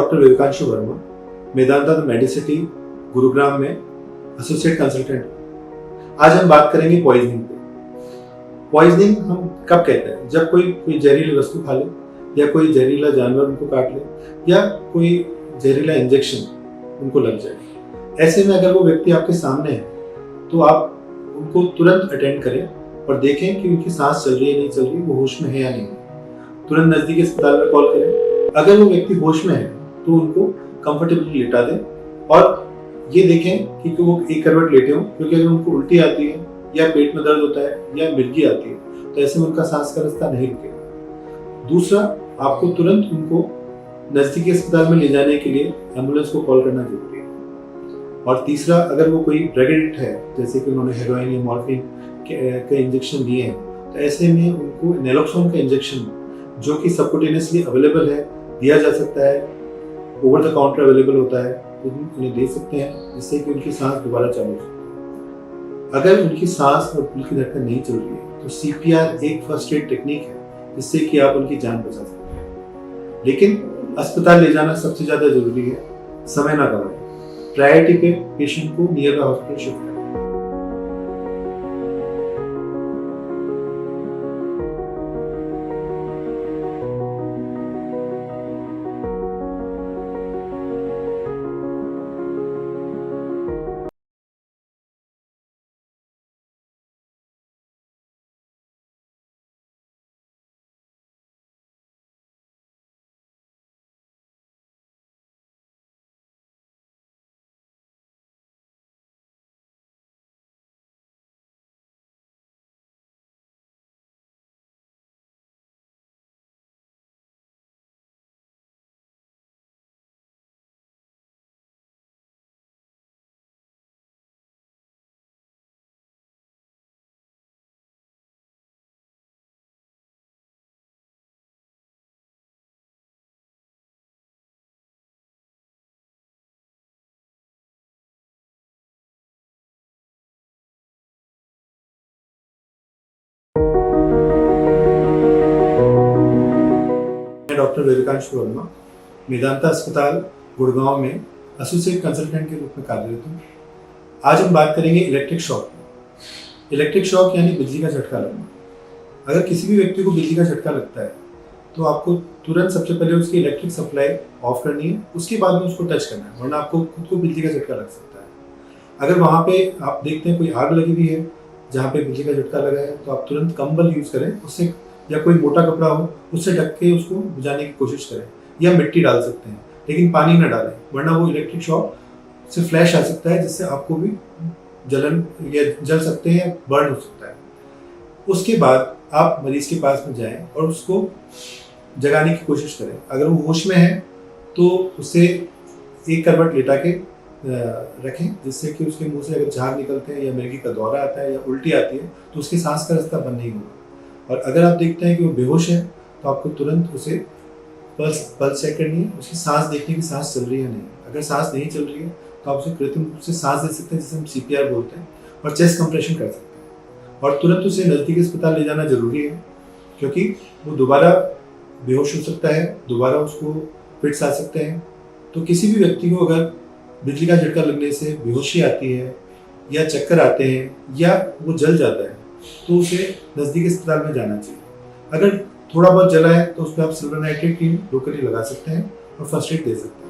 Doctor Vivekanshu Verma, Medanta the Medicity, Gurugram में associate consultant. आज हम बात करेंगे पॉइजनिंग पे। पॉइजनिंग हम कब कहते हैं? जब कोई जहरीली वस्तु खा ले, या कोई जहरीला जानवर उनको काट ले, या कोई जहरीला इंजेक्शन उनको लग जाए। ऐसे में अगर वो व्यक्ति आपके सामने है तो आप उनको तुरंत अटेंड करें और देखें कि उनकी सांस चल रही है नहीं चल रही, वो होश में है या नहीं। तुरंत नजदीकी अस्पताल में कॉल करें। अगर वो व्यक्ति होश में है तो उनको कंफर्टेबली लेटा दें और ये देखें कि वो एक करवट लेटे हों, क्योंकि अगर उनको उल्टी आती है या पेट में दर्द होता है या मिर्गी आती है तो ऐसे में उनका सांस का रास्ता नहीं रुकेगा। दूसरा, आपको तुरंत उनको नजदीकी अस्पताल में ले जाने के लिए एम्बुलेंस को कॉल करना जरूरी है। और तीसरा, अगर वो कोई ड्रग एडिक्ट है, जैसे कि उन्होंने हेरोइन या मॉर्फिन के इंजेक्शन लिए हैं, तो ऐसे में उनको नेलोक्सोन का इंजेक्शन जो कि सबकुटेनियसली अवेलेबल है, दिया जा सकता है, ओवर द काउंटर अवेलेबल होता है, तो उन्हें दे सकते हैं, जिससे कि उनकी सांस दोबारा चालू हो सकती है। अगर उनकी सांस और दिल की धड़कन नहीं चल रही है तो सीपीआर एक फर्स्ट एड टेक्निक है, जिससे कि आप उनकी जान बचा सकते हैं। लेकिन अस्पताल ले जाना सबसे ज्यादा जरूरी है। समय ना गवाएं, प्रायोरिटी पे पेशेंट को नियर द हॉस्पिटल शिफ्ट करें। डॉक्टर विवेकांशु वर्मा, मेदांता अस्पताल गुड़गांव में एसोसिएट कंसल्टेंट के रूप में कार्यरत हूँ। आज हम बात करेंगे इलेक्ट्रिक शॉक। इलेक्ट्रिक शॉक यानी बिजली का झटका लगना। अगर किसी भी व्यक्ति को बिजली का झटका लगता है तो आपको तुरंत सबसे पहले उसकी इलेक्ट्रिक सप्लाई ऑफ करनी है, उसके बाद में उसको टच करना है, वरना आपको खुद को बिजली का झटका लग सकता है। अगर वहाँ पे आप देखते हैं कोई आग लगी हुई है जहाँ पे बिजली का झटका लगा है, तो आप तुरंत कंबल यूज करें उससे, या कोई मोटा कपड़ा हो उससे ढक के उसको बुझाने की कोशिश करें, या मिट्टी डाल सकते हैं, लेकिन पानी न डालें, वरना वो इलेक्ट्रिक शॉक से फ्लैश आ सकता है, जिससे आपको भी जलन या जल सकते हैं या बर्न हो सकता है। उसके बाद आप मरीज के पास में जाएं और उसको जगाने की कोशिश करें। अगर वो होश में है तो उसे एक करवट लेटा के रखें, जिससे कि उसके मुंह से अगर झाग निकलते हैं या मिर्गी का दौरा आता है या उल्टी आती है तो उसके सांस का रास्ता बंद नहीं होगा। और अगर आप देखते हैं कि वो बेहोश है तो आपको तुरंत उसे पल्स चेक करनी है, उसकी सांस देखने की सांस चल रही है नहीं। अगर सांस नहीं चल रही है तो आप उसे कृत्रिम रूप से सांस दे सकते हैं, जिसे हम सीपीआर बोलते हैं, और चेस्ट कंप्रेशन कर सकते हैं। और तुरंत उसे नज़दीकी अस्पताल ले जाना जरूरी है, क्योंकि वो दोबारा बेहोश हो सकता है, दोबारा उसको फिट्स आ सकते हैं। तो किसी भी व्यक्ति को अगर बिजली का झटका लगने से बेहोशी आती है या चक्कर आते हैं या वो जल जाता है तो उसे नज़दीकी अस्पताल में जाना चाहिए। अगर थोड़ा बहुत जला है तो उस पर आप सिल्वर नाइट्रेट क्रीम लोकली लगा सकते हैं और फर्स्ट एड दे सकते हैं।